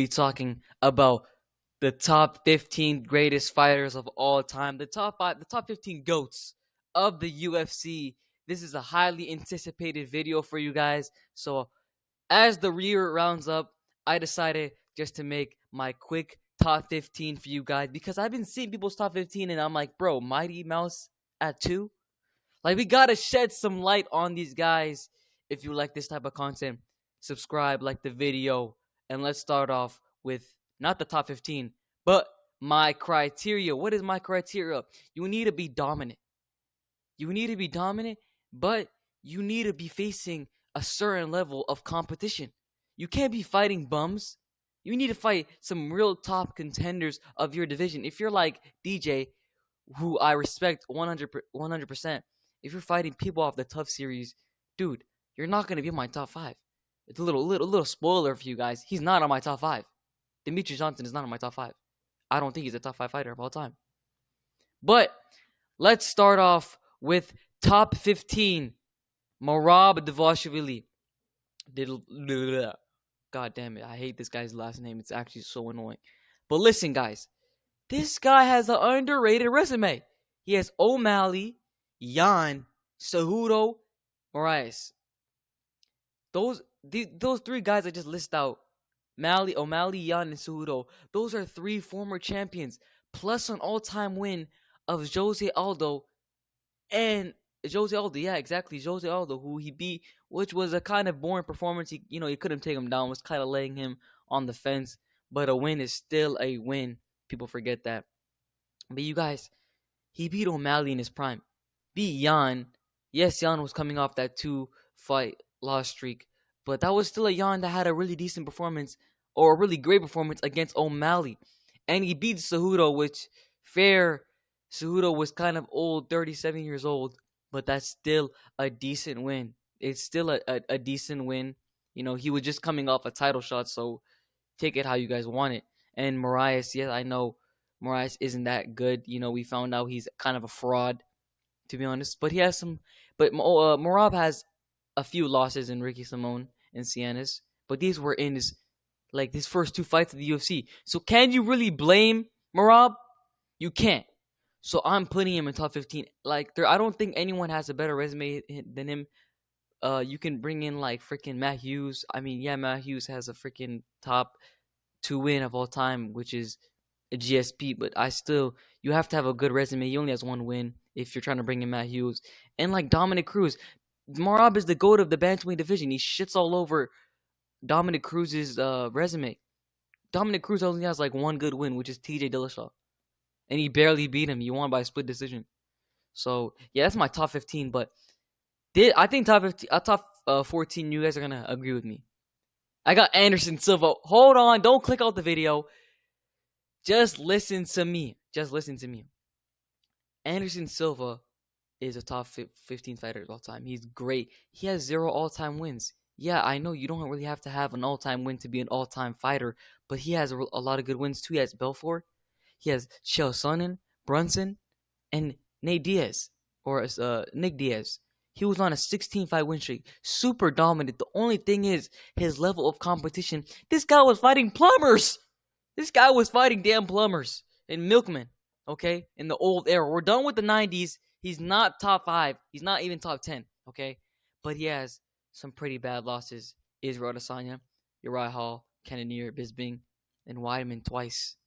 Be talking about the top 15 greatest fighters of all time, the top 15 goats of the UFC. This is a highly anticipated video for you guys. So as the year rounds up, I decided just to make my quick top 15 for you guys because I've been seeing people's top 15 and I'm like, bro, Mighty Mouse at 2? Like, we gotta shed some light on these guys. If you like this type of content, subscribe, like the video, and let's start off with not the top 15, but my criteria. What is my criteria? You need to be dominant. You need to be dominant, but you need to be facing a certain level of competition. You can't be fighting bums. You need to fight some real top contenders of your division. If you're like DJ, who I respect 100%, if you're fighting people off the tough series, dude, you're not gonna be in my top 5. It's a little spoiler for you guys. He's not on my top 5. Demetrius Johnson is not on my top 5. I don't think he's a top 5 fighter of all time. But let's start off with top 15. Merab Dvalishvili. God damn it, I hate this guy's last name. It's actually so annoying. But listen, guys, this guy has an underrated resume. He has O'Malley, Yan, Cejudo, Moraes. Those 3 guys I just listed out, O'Malley, Yan, and Cejudo, those are 3 former champions, plus an all-time win of Jose Aldo, Jose Aldo, who he beat, which was a kind of boring performance. He couldn't take him down, was kind of laying him on the fence, but a win is still a win. People forget that. But you guys, he beat O'Malley in his prime. Beat Yan. Yes, Yan was coming off that 2-fight loss streak, but that was still a Yan that had a really decent performance, or a really great performance against O'Malley. And he beat Cejudo, which, fair, Cejudo was kind of old, 37 years old, but that's still a decent win. It's still a decent win. He was just coming off a title shot, so take it how you guys want it. And Moraes, yes, I know Moraes isn't that good. We found out he's kind of a fraud, to be honest. But he has some. But Merab has a few losses in Ricky Simon and Cienis. But these were in his first 2 fights of the UFC. So can you really blame Merab? You can't. So I'm putting him in top 15. I don't think anyone has a better resume than him. You can bring in freaking Matt Hughes. I mean, yeah, Matt Hughes has a freaking top 2 win of all time, which is a GSP. But you have to have a good resume. He only has 1 win if you're trying to bring in Matt Hughes. And Dominic Cruz, Merab is the GOAT of the bantamweight division. He shits all over Dominic Cruz's resume. Dominic Cruz only has 1 good win, which is TJ Dillashaw. And he barely beat him. He won by a split decision. So, yeah, that's my top 15. But I think top 14, you guys are going to agree with me. I got Anderson Silva. Hold on. Don't click out the video. Just listen to me. Anderson Silva is a top 15 fighter of all time. He's great. He has 0 all-time wins. Yeah, I know you don't really have to have an all-time win to be an all-time fighter, but he has a lot of good wins too. He has Belfort. He has Chael Sonnen, Brunson, and Nick Diaz. He was on a 16-fight win streak. Super dominant. The only thing is his level of competition. This guy was fighting plumbers. This guy was fighting damn plumbers and milkmen, okay? In the old era. We're done with the 90s. He's not top 5. He's not even top 10, okay? But he has some pretty bad losses. Israel Adesanya, Uriah Hall, Cannonier, Bisping, and Weidman twice.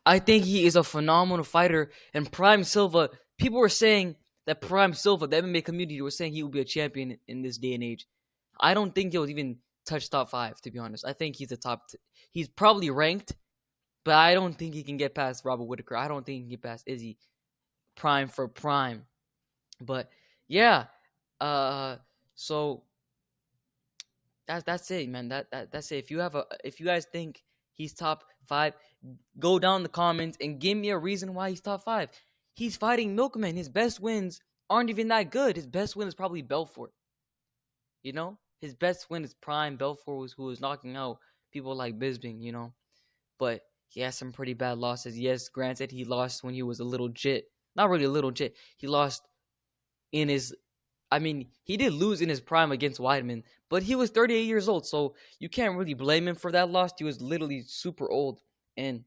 I think he is a phenomenal fighter. And Prime Silva, people were saying that Prime Silva, the MMA community, was saying he will be a champion in this day and age. I don't think he'll even touch top 5, to be honest. I think he's he's probably ranked, but I don't think he can get past Robert Whittaker. I don't think he can get past Izzy. Prime for prime. But yeah, so that's it, man. That's it. If you guys think he's top 5, go down in the comments and give me a reason why he's top 5. He's fighting milkmen. His best wins aren't even that good. His best win is probably Belfort. His best win is Prime. Belfort who was knocking out people like Bisping, But he has some pretty bad losses. Yes, granted, he lost when he was a little jit. Not really a little jit. He lost in his I mean, he did lose in his prime against Weidman, but he was 38 years old, so you can't really blame him for that loss. He was literally super old, and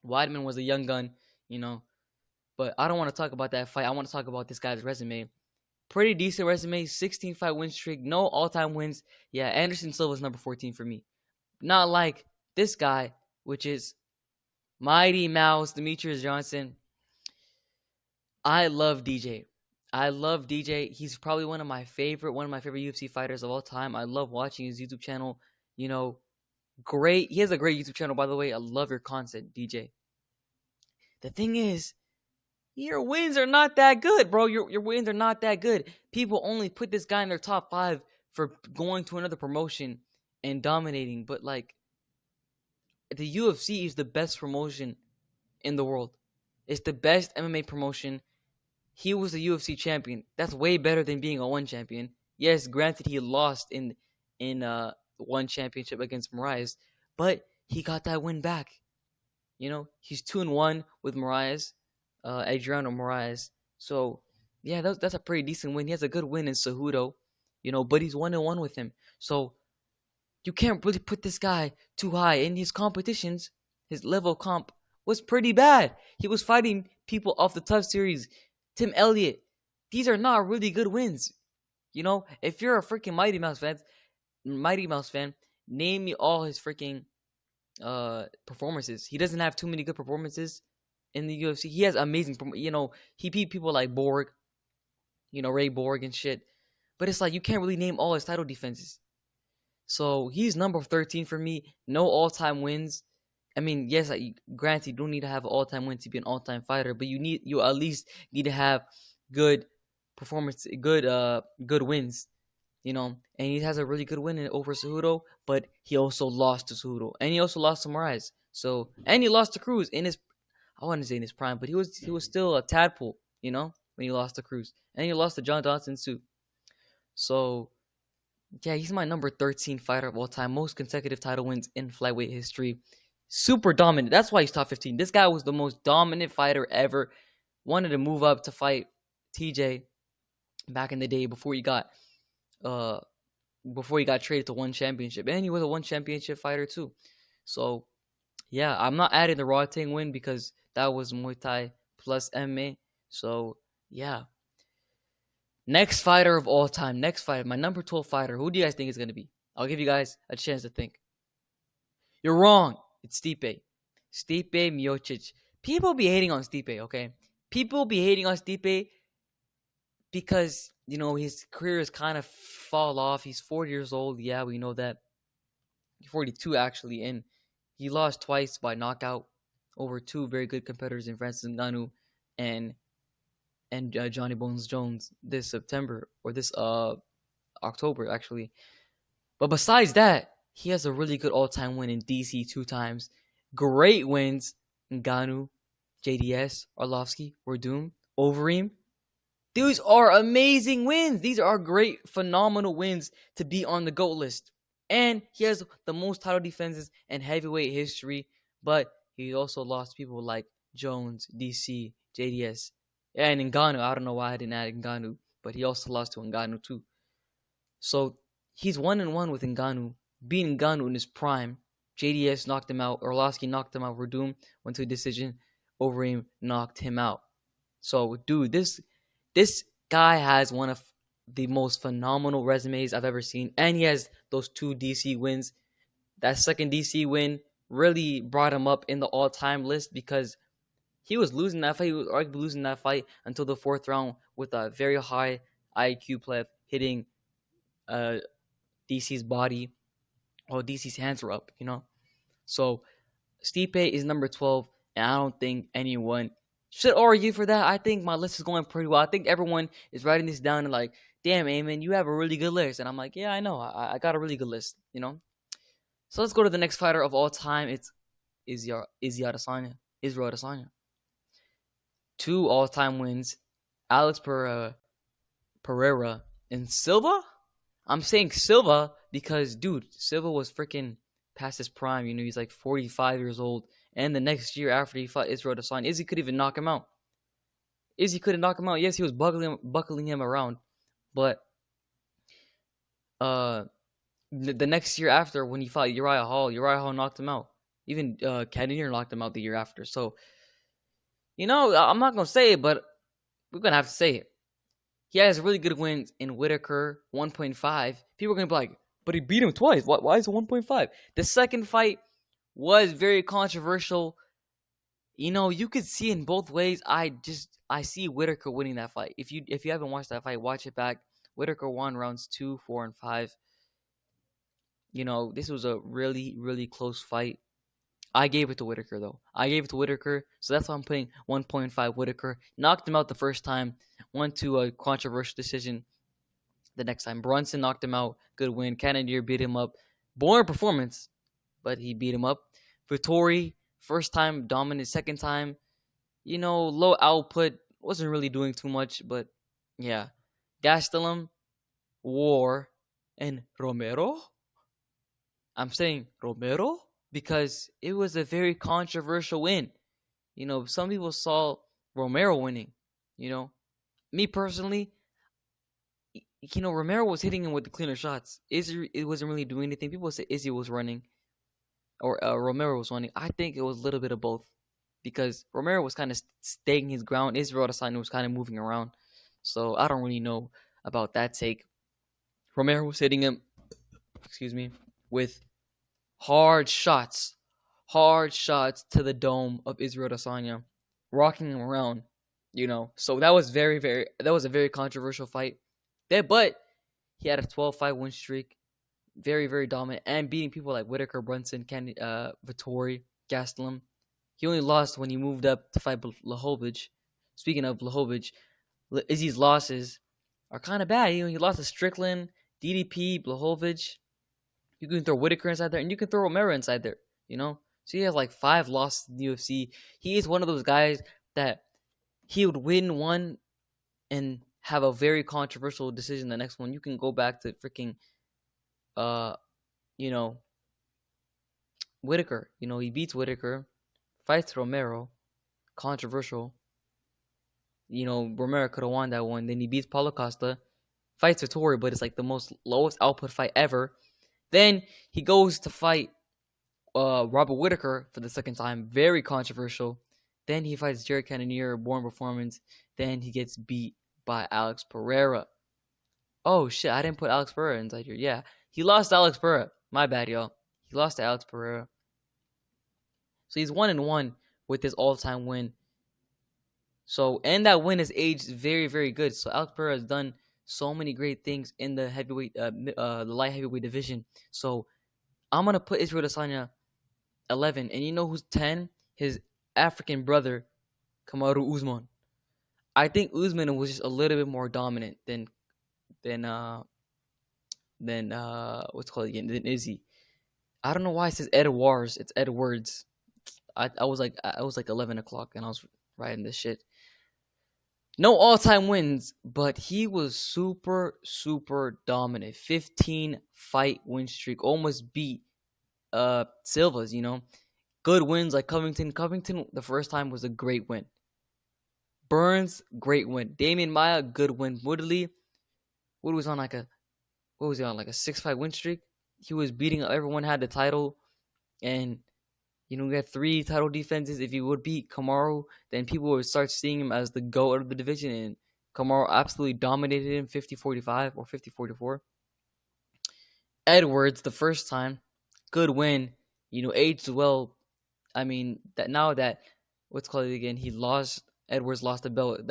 Weidman was a young gun, you know. But I don't want to talk about that fight. I want to talk about this guy's resume. Pretty decent resume, 16 fight win streak, no all-time wins. Yeah, Anderson Silva's number 14 for me. Not like this guy, which is Mighty Mouse Demetrius Johnson. I love DJ. I love DJ. He's probably one of my favorite UFC fighters of all time. I love watching his YouTube channel. You know, great. He has a great YouTube channel, by the way. I love your content, DJ. The thing is, your wins are not that good, bro. Your wins are not that good. People only put this guy in their top 5 for going to another promotion and dominating. But like, the UFC is the best promotion in the world. It's the best MMA promotion. He was a UFC champion. That's way better than being a one champion. Yes, granted he lost in one championship against Moraes, but he got that win back. You know, he's 2-1 with Moraes, Adriano Moraes. So yeah, that's a pretty decent win. He has a good win in Cejudo, you know, but he's 1-1 with him. So you can't really put this guy too high. In his competitions, his level of comp was pretty bad. He was fighting people off the Tough series. Tim Elliott. These are not really good wins. You know, if you're a freaking Mighty Mouse fan, name me all his freaking performances. He doesn't have too many good performances in the UFC. He has amazing, you know, he beat people like Borg, you know, Ray Borg and shit. But it's like you can't really name all his title defenses. So he's number 13 for me. No all-time wins. I mean, yes, granted, you don't need to have an all-time win to be an all-time fighter, but you at least need to have good performance, good wins, you know. And he has a really good win over Cejudo, but he also lost to Cejudo, and he also lost to Moraes. So, and he lost to Cruz in his, I wouldn't say in his prime, but he was still a tadpole, you know, when he lost to Cruz, and he lost to John Dodson too. So yeah, he's my number 13 fighter of all time, most consecutive title wins in flyweight history. Super dominant. That's why he's top 15. This guy was the most dominant fighter ever. Wanted to move up to fight TJ back in the day before he got traded to one championship. And he was a one championship fighter too. So yeah, I'm not adding the Raw Ting win because that was Muay Thai plus MMA. So yeah. Next fighter of all time. Next fighter. My number 12 fighter. Who do you guys think is going to be? I'll give you guys a chance to think. You're wrong. It's Stipe. Stipe Miocic. People be hating on Stipe, okay? People be hating on Stipe because, you know, his career has kind of fall off. He's 40 years old. Yeah, we know that. He's 42, actually. And he lost twice by knockout over two very good competitors in Francis Ngannou and Johnny Bones Jones this September, or this October, actually. But besides that, he has a really good all-time win in DC 2 times. Great wins. Ngannou, JDS, Arlovsky, Werdum, Overeem. These are amazing wins. These are great, phenomenal wins to be on the GOAT list. And he has the most title defenses in heavyweight history. But he also lost people like Jones, DC, JDS. And Ngannou. I don't know why I didn't add Ngannou. But he also lost to Ngannou too. So he's 1-1 with Ngannou. Beating Ngannou in his prime. JDS knocked him out. Arlovsky knocked him out. Werdum went to a decision. Overeem knocked him out. So, dude, this guy has one of the most phenomenal resumes I've ever seen. And he has those 2 DC wins. That second DC win really brought him up in the all-time list because he was losing that fight. He was arguably losing that fight until the 4th round with a very high IQ pleb hitting DC's body. Oh, DC's hands were up, you know. So Stipe is number 12, and I don't think anyone should argue for that. I think my list is going pretty well. I think everyone is writing this down and like, damn, Eamon, you have a really good list. And I'm like, yeah, I know. I got a really good list, you know. So let's go to the next fighter of all time. It's Israel Adesanya. 2 all-time wins. Alex Pereira and Silva. I'm saying Silva because, dude, Silva was freaking past his prime. You know, he's like 45 years old. And the next year after he fought Israel Adesanya, Izzy could even knock him out. Izzy couldn't knock him out. Yes, he was buckling him around. But uh, the next year after, when he fought Uriah Hall knocked him out. Even Cannonier knocked him out the year after. So I'm not gonna say it, but we're gonna have to say it. He has really good wins in Whitaker 1.5. People are gonna be like, but he beat him twice. Why is it 1.5? The second fight was very controversial. You could see in both ways. I see Whitaker winning that fight. If you haven't watched that fight, watch it back. Whitaker won rounds 2, 4, and 5. This was a really, really close fight. I gave it to Whitaker though. I gave it to Whitaker, so that's why I'm putting 1.5 Whitaker. Knocked him out the first time, went to a controversial decision the next time. Brunson knocked him out, good win. Cannonier beat him up. Boring performance, but he beat him up. Vittori, first time dominant, second time, low output, wasn't really doing too much, but yeah. Gastelum, War, and Romero. I'm saying Romero because it was a very controversial win. Some people saw Romero winning. Me personally, Romero was hitting him with the cleaner shots. Izzy, it wasn't really doing anything. People say Izzy was running or Romero was running. I think it was a little bit of both because Romero was kind of staying his ground. Israel Adesanya was kind of moving around. So I don't really know about that take. Romero was hitting him, with hard shots to the dome of Israel Adesanya, rocking him around. So that was a very controversial fight. But he had a 12-fight win streak, very, very dominant, and beating people like Whitaker, Brunson, Vittori, Gastelum. He only lost when he moved up to fight Blachowicz. Speaking of Blachowicz, Izzy's losses are kind of bad. He lost to Strickland, DDP, Blachowicz. You can throw Whitaker inside there, and you can throw Romero inside there. So he has like 5 losses in the UFC. He is one of those guys that he would win one and have a very controversial decision the next one. You can go back to freaking, Whitaker. He beats Whitaker, fights Romero, controversial. Romero could have won that one. Then he beats Paulo Costa, fights Vittori, but it's like the lowest output fight ever. Then he goes to fight Robert Whitaker for the second time, very controversial. Then he fights Jared Cannonier, born performance. Then he gets beat by Alex Pereira. Oh shit, I didn't put Alex Pereira inside here. Yeah, he lost to Alex Pereira. My bad, y'all. He lost to Alex Pereira. So he's 1-1 with his all-time win. So, and that win is aged very, very good. So Alex Pereira has done so many great things in the heavyweight, the light heavyweight division. So I'm gonna put Israel Adesanya 11, and you know who's 10? His African brother, Kamaru Usman. I think Usman was just a little bit more dominant than what's called again, than Izzy. I don't know why it says Edwards. It's Edwards. I was like 11 o'clock and I was writing this shit. No all-time wins, but he was super, super dominant. 15 fight win streak, almost beat Silva's. Good wins like Covington. Covington the first time was a great win. Burns, great win. Damian Maia, good win. Woodley was on like a 6-fight win streak. He was beating up everyone, had the title, and we had 3 title defenses. If he would beat Kamaru, then people would start seeing him as the GOAT of the division, and Kamaru absolutely dominated him 50-45 or 50-44. Edwards, the first time, good win. Aged well. I mean, what's called it again? Edwards lost the belt.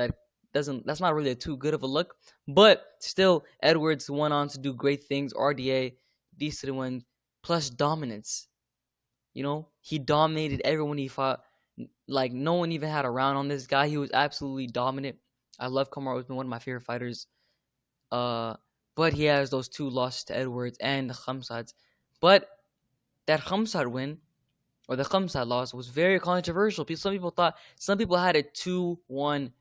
That's not really too good of a look, but still, Edwards went on to do great things. RDA, decent win, plus dominance. He dominated everyone he fought. Like, no one even had a round on this guy. He was absolutely dominant. I love Kamaru. He's been one of my favorite fighters. But he has those 2 losses to Edwards and the Khamzats. But that Khamzat win, or the Khamzat loss, was very controversial. Some people had it 2-1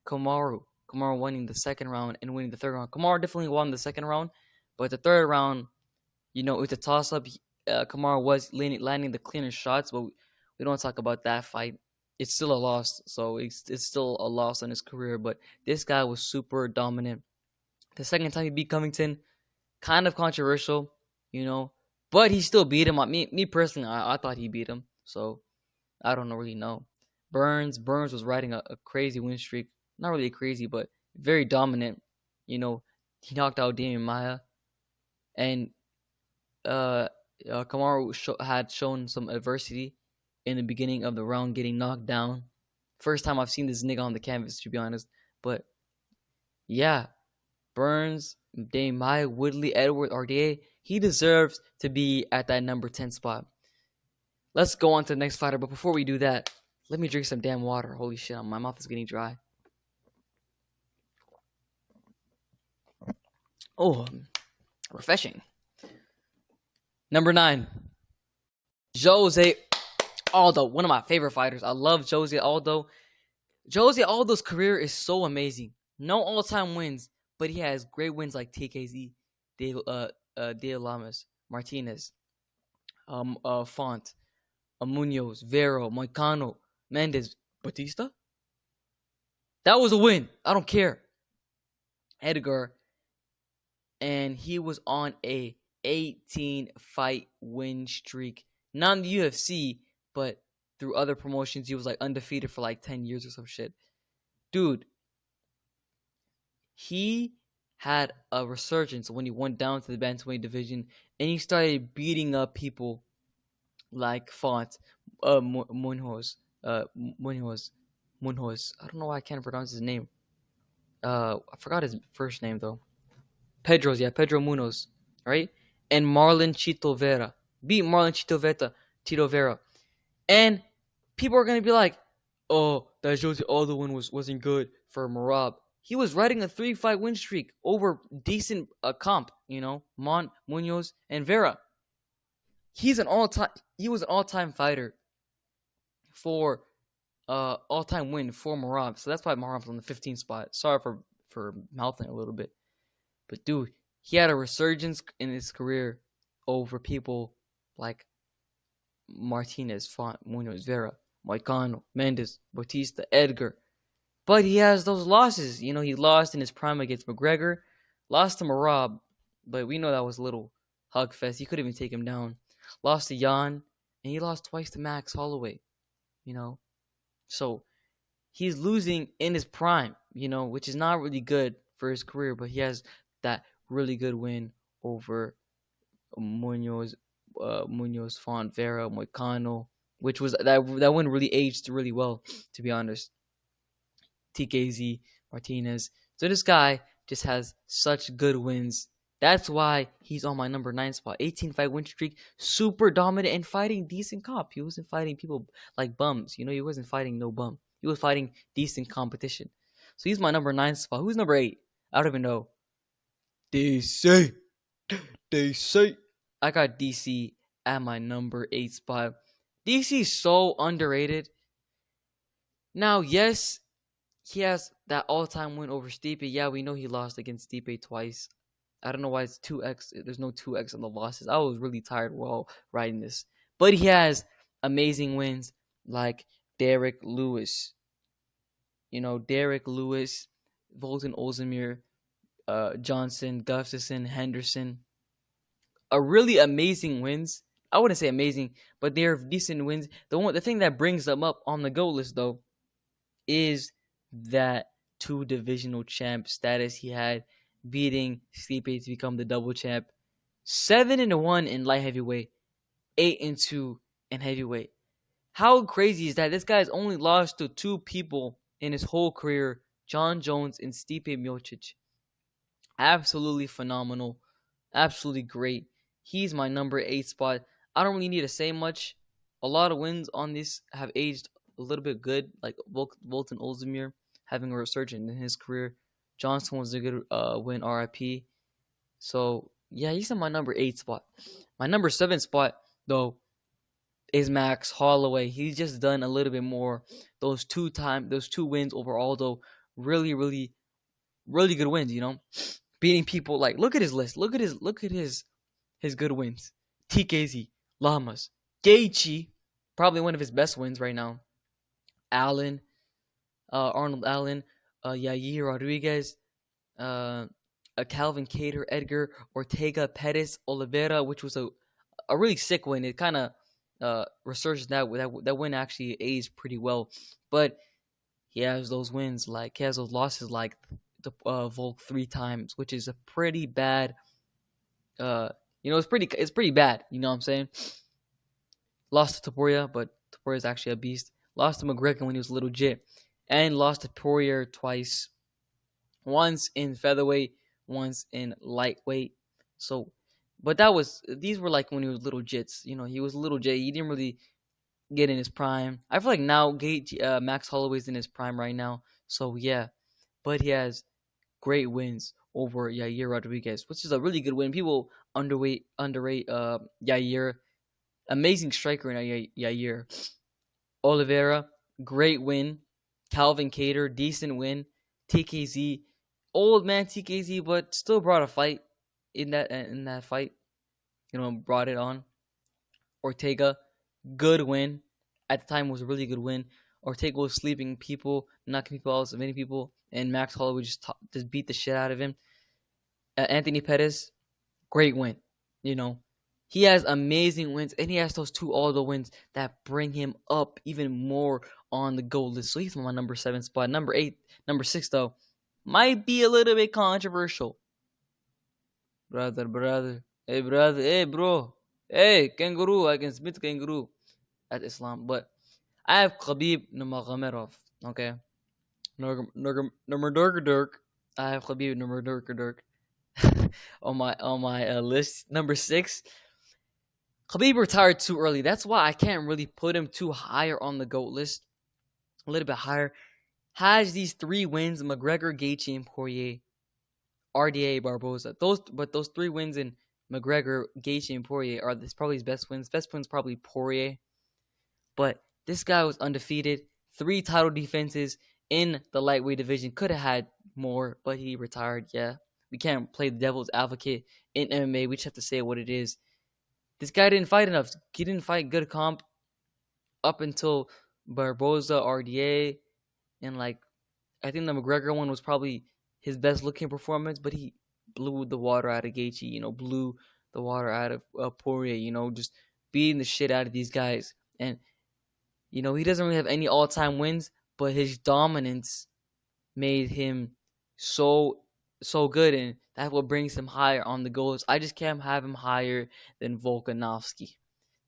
Kamaru. Kamaru winning the second round and winning the third round. Kamaru definitely won the second round, but the third round, it was a toss-up. Kamaru was landing the cleaner shots, but we don't talk about that fight. It's still a loss, so it's still a loss in his career. But this guy was super dominant. The second time he beat Covington, kind of controversial, you know, but he still beat him. Me personally, I thought he beat him, so I don't really know. Burns was riding a crazy win streak. Not really crazy, but very dominant. You know, he knocked out Damian Maia, and uh, Kamaru had shown some adversity in the beginning of the round, getting knocked down. First time I've seen this nigga on the canvas, to be honest. But yeah, Burns, Dame Maia, Woodley, Edward, RDA, he deserves to be at that number 10 spot. Let's go on to the next fighter, but before we do that, let me drink some damn water. Holy shit, my mouth is getting dry. Oh, refreshing. Number 9, Jose Aldo, one of my favorite fighters. I love Jose Aldo. Jose Aldo's career is so amazing. No all-time wins, but he has great wins like TKZ, De Lamas, Martinez, Font, Munoz, Vero, Moicano, Mendes, Batista. That was a win. I don't care. Edgar, and he was on a 18-fight win streak. Not in the UFC, but through other promotions. He was like undefeated for like 10 years or some shit. Dude, he had a resurgence when he went down to the bantamweight division and he started beating up people like Font, Munoz. I don't know why I can't pronounce his name. I forgot his first name though. Pedro Munoz, right? And Marlon Chito Vera. Beat Marlon Chito Vera. And people are gonna be like, oh, that Jose Aldo win wasn't good for Merab. He was riding a 3-fight win streak over decent comp, you know, Munoz, and Vera. He was an all-time fighter for all-time win for Merab. So that's why Merab's on the 15th spot. Sorry for mouthing a little bit. But dude, he had a resurgence in his career over people like Martinez, Font, Munoz, Vera, Moicano, Mendes, Batista, Edgar. But he has those losses. You know, he lost in his prime against McGregor, lost to Merab, but we know that was a little hug fest. He couldn't even take him down. Lost to Jan, and he lost twice to Max Holloway. You know, so he's losing in his prime, you know, which is not really good for his career, but he has that really good win over Munoz, Font, Vera, Moicano, which was that win really aged really well, to be honest. TKZ, Martinez. So this guy just has such good wins. That's why he's on my number 9 spot. 18-fight win streak, super dominant and fighting decent comp. He wasn't fighting people like bums. You know, he wasn't fighting no bum. He was fighting decent competition. So he's my number 9 spot. Who's number 8? I don't even know. DC. I got DC at my number 8 spot. DC is so underrated. Now, yes, he has that all-time win over Stipe. Yeah, we know he lost against Stipe twice. I don't know why it's 2x. There's no 2x on the losses. I was really tired while writing this. But he has amazing wins like Derek Lewis. You know, Derek Lewis, Volkan Ozdemir, Johnson, Gustafsson, Henderson. A really amazing wins. I wouldn't say amazing, but they're decent wins. The thing that brings them up on the GOAT list, though, is that 2 divisional champ status he had, beating Stipe to become the double champ. 7-1 in light heavyweight, 8-2 in heavyweight. How crazy is that? This guy's only lost to 2 people in his whole career, John Jones and Stipe Miocic. Absolutely phenomenal. Absolutely great. He's my number 8 spot. I don't really need to say much. A lot of wins on this have aged a little bit good, like Volkan Ozdemir having a resurgence in his career. Johnson was a good win, RIP. So, yeah, he's in my number 8 spot. My number 7 spot, though, is Max Holloway. He's just done a little bit more. Those 2 wins over Aldo, really, really, really good wins, you know? Beating people like, look at his list. Look at his good wins. TKZ, Lamas, Gaethje, probably one of his best wins right now. Allen, Arnold Allen, Yair Rodriguez, Calvin Cater, Edgar Ortega, Pettis, Oliveira, which was a really sick win. It kind of resurged that win actually aged pretty well, but he has those wins like he has those losses like the Volk 3 times, which is a pretty bad. Uh, it's pretty bad. You know what I'm saying? Lost to Taporia, but Taporia is actually a beast. Lost to McGregor when he was a little jit, and lost to Poirier twice. Once in featherweight, once in lightweight. So, but these were like when he was little jits. He was a little jit. He didn't really get in his prime. I feel like now Max Holloway's in his prime right now. So yeah, but he has great wins over Yair Rodriguez, which is a really good win. People underrate Yair. Amazing striker in Yair. Oliveira, great win. Calvin Cater, decent win. TKZ, old man TKZ, but still brought a fight in that fight. Brought it on. Ortega, good win. At the time, it was a really good win. Ortega was sleeping people, knocking people out, submitting people, and Max Holloway just beat the shit out of him. Anthony Pettis, great win. He has amazing wins, and he has those 2 Aldo wins that bring him up even more on the goal list. So he's on my number 7 spot. Number 6 though, might be a little bit controversial. Brother, hey bro, hey kangaroo, I can spit kangaroo at Islam, but I have Khabib Nurmagomedov. Okay, Nurmagomedov. I have Khabib Nurmagomedov on my list. Number 6. Khabib retired too early. That's why I can't really put him too higher on the GOAT list. A little bit higher. Has these 3 wins: McGregor, Gaethje, and Poirier. RDA, Barboza. Those 3 wins in McGregor, Gaethje, and Poirier are probably his best wins. Best wins probably Poirier. But this guy was undefeated. 3 title defenses in the lightweight division. Could have had more, but he retired. Yeah, we can't play the devil's advocate in MMA. We just have to say what it is. This guy didn't fight enough. He didn't fight good comp up until Barboza, RDA, and I think the McGregor one was probably his best looking performance, but he blew the water out of Gaethje, blew the water out of Poirier, just beating the shit out of these guys. And, he doesn't really have any all-time wins, but his dominance made him so good, and that's what brings him higher on the goals. I just can't have him higher than Volkanovski.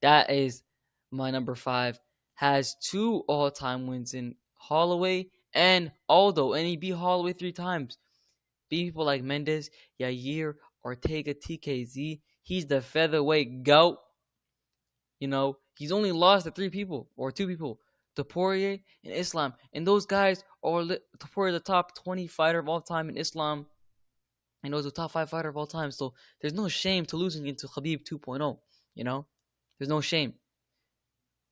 That is my number 5. Has 2 all-time wins in Holloway and Aldo, and he beat Holloway 3 times. Beat people like Mendes, Yair, Ortega, TKZ. He's the featherweight GOAT. He's only lost to 3 people or 2 people, to Poirier and Islam, and those guys are Poirier the top 20 fighter of all time in Islam. And was a top 5 fighter of all time. So there's no shame to losing into Khabib 2.0. There's no shame.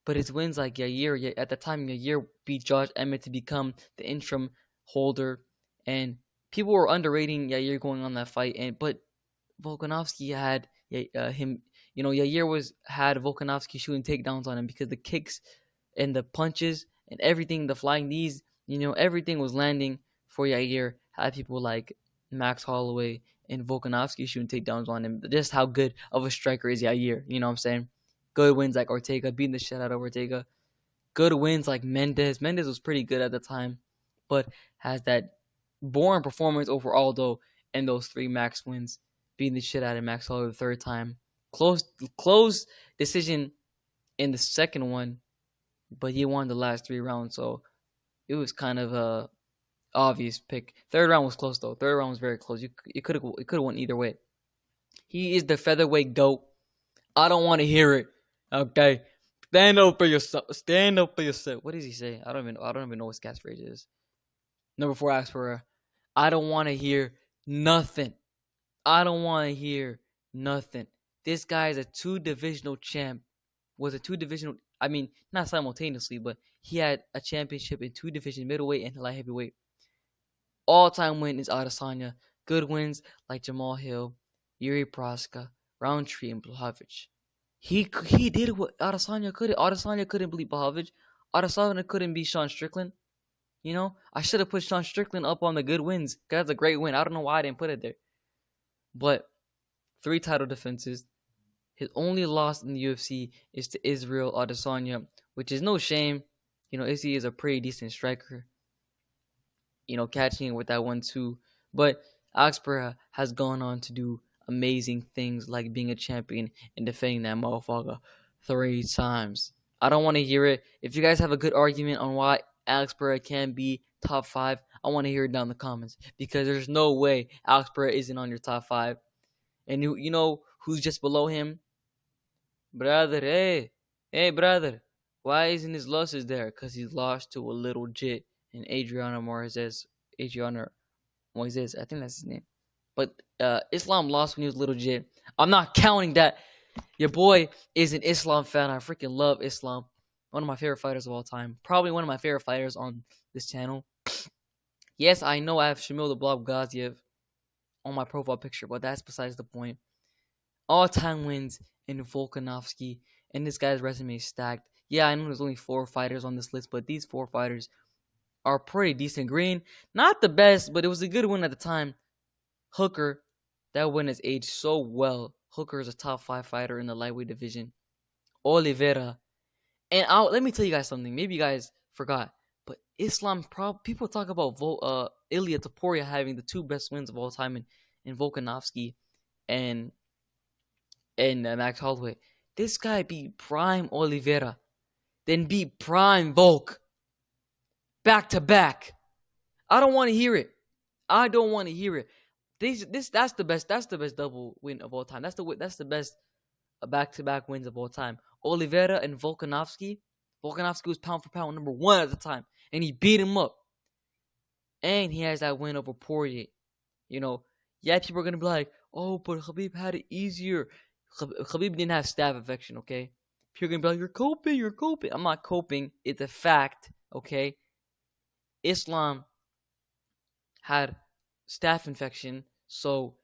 But his wins like Yair, at the time Yair beat Josh Emmett to become the interim holder, and people were underrating Yair going on that fight. But Volkanovski had him. Yair had Volkanovski shooting takedowns on him because the kicks and the punches and everything, the flying knees, everything was landing for Yair. Had people like Max Holloway and Volkanovski shooting takedowns on him. Just how good of a striker is Yair. You know what I'm saying? Good wins like Ortega, beating the shit out of Ortega. Good wins like Mendes. Mendes was pretty good at the time, but has that boring performance over Aldo and those 3 Max wins, beating the shit out of Max Holloway the 3rd time. Close decision in the second one, but he won the last 3 rounds, so it was kind of a obvious pick. 3rd round was close though. 3rd round was very close. It could have went either way. He is the featherweight GOAT. I don't want to hear it. Okay, stand up for yourself. Stand up for yourself. What does he say? I don't even know what his catchphrase is. Number 4 asks for, I don't want to hear nothing. I don't want to hear nothing. This guy is a 2-divisional champ. Was a 2-divisional. I mean, not simultaneously, but he had a championship in 2 divisions, middleweight and light heavyweight. All-time win is Adesanya. Good wins like Jamal Hill, Yuri Proska, Roundtree, and Blachowicz. He did what Adesanya couldn't. Adesanya couldn't beat Blachowicz. Adesanya couldn't beat Sean Strickland. I should have put Sean Strickland up on the good wins. That's a great win. I don't know why I didn't put it there. but 3 title defenses. His only loss in the UFC is to Israel Adesanya, which is no shame. Izzy is a pretty decent striker. Catching it with that 1-2. But Alex Pereira has gone on to do amazing things like being a champion and defending that motherfucker 3 times. I don't want to hear it. If you guys have a good argument on why Alex Pereira can be top 5, I want to hear it down in the comments, because there's no way Alex Pereira isn't on your top 5. And you know who's just below him? Brother, hey, brother. Why isn't his losses there? Because he lost to a little jit and Adriana Moises, I think that's his name. But Islam lost when he was little jit. I'm not counting that. Your boy is an Islam fan. I freaking love Islam. One of my favorite fighters of all time. Probably one of my favorite fighters on this channel. Yes, I know I have Shamil the Blob Gaziev on my profile picture, but that's besides the point. All-time wins in Volkanovski, and this guy's resume is stacked. Yeah, I know there's only 4 fighters on this list, but these 4 fighters are pretty decent. Green, not the best, but it was a good win at the time. Hooker, that win has aged so well. Hooker is a top 5 fighter in the lightweight division. Oliveira, and let me tell you guys something. Maybe you guys forgot, but people talk about Ilia Topuria having the 2 best wins of all time in Volkanovski and Max Holloway. This guy beat prime Oliveira, then beat prime Volk, back to back. I don't want to hear it. That's the best. That's the best double win of all time. That's the best back-to-back wins of all time. Oliveira and Volkanovski. Volkanovski was pound for pound number 1 at the time, and he beat him up. And he has that win over Poirier. Yeah, people are gonna be like, "Oh, but Khabib had it easier." Khabib didn't have staph infection. Okay, people are gonna be like, "You're coping." I'm not coping. It's a fact. Okay. Islam had staph infection, so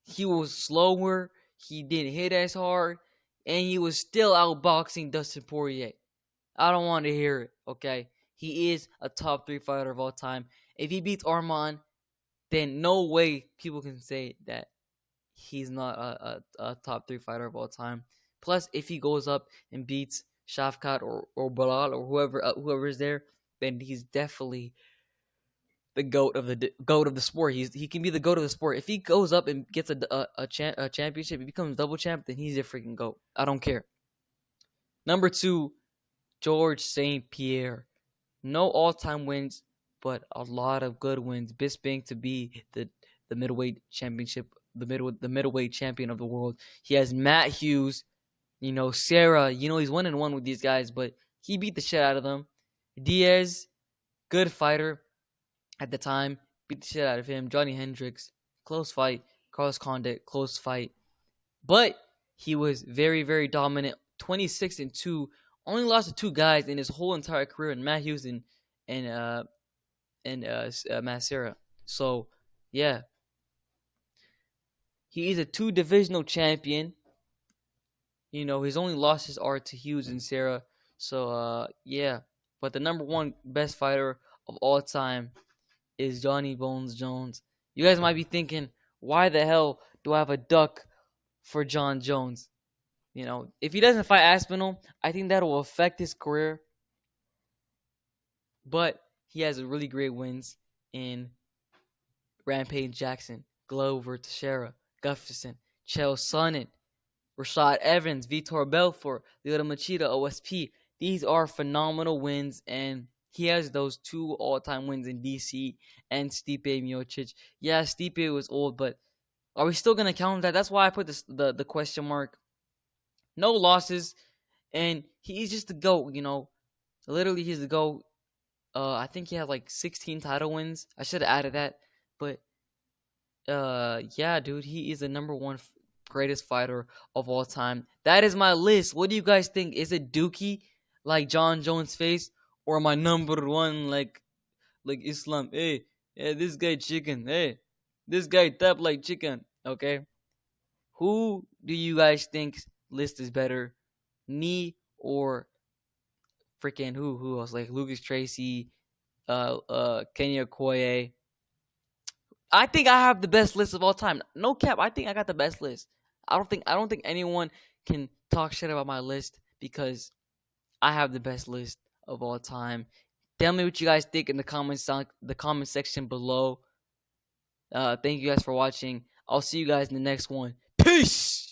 he was slower, he didn't hit as hard, and he was still outboxing Dustin Poirier. I don't want to hear it, okay? He is a top 3 fighter of all time. If he beats Arman, then no way people can say that he's not a top 3 fighter of all time. Plus, if he goes up and beats Shafkat or Bilal or whoever is there, then he's definitely the goat of the sport. He can be the goat of the sport. If he goes up and gets a championship, he becomes double champ, then he's a freaking goat. I don't care. Number 2, George St. Pierre. No all-time wins, but a lot of good wins. Bisping to be the middleweight championship, the middleweight champion of the world. He has Matt Hughes, Sarah. He's 1-1 with these guys, but he beat the shit out of them. Diaz, good fighter at the time, beat the shit out of him. Johnny Hendricks, close fight. Carlos Condit, close fight. But he was very, very dominant. 26-2. Only lost to 2 guys in his whole entire career, in Matt Hughes and Matt Serra. So, yeah. He is a 2 divisional champion. His only losses are to Hughes and Serra. So, yeah. But the number 1 best fighter of all time is Johnny Bones Jones. You guys might be thinking, why the hell do I have a duck for John Jones? If he doesn't fight Aspinall, I think that will affect his career. But he has really great wins in Rampage Jackson, Glover Teixeira, Gustafsson, Chael Sonnen, Rashad Evans, Vitor Belfort, Lyoto Machida, OSP. These are phenomenal wins, and he has those 2 all-time wins in DC and Stipe Miocic. Yeah, Stipe was old, but are we still going to count that? That's why I put the question mark. No losses, and he's just the GOAT, Literally, he's the GOAT. I think he had like 16 title wins. I should have added that. But, yeah, dude, he is the number 1 greatest fighter of all time. That is my list. What do you guys think? Is it Dookie, like John Jones' face? Or my number 1, like Islam? Hey, this guy chicken. Hey, this guy tap like chicken. Okay? Who do you guys think list is better? Me or freaking who else? Like Lucas Tracy, Kenya Okoye, I think I have the best list of all time. No cap. I think I got the best list. I don't think anyone can talk shit about my list because I have the best list of all time. Tell me what you guys think in the comment section below. Thank you guys for watching. I'll see you guys in the next one. Peace.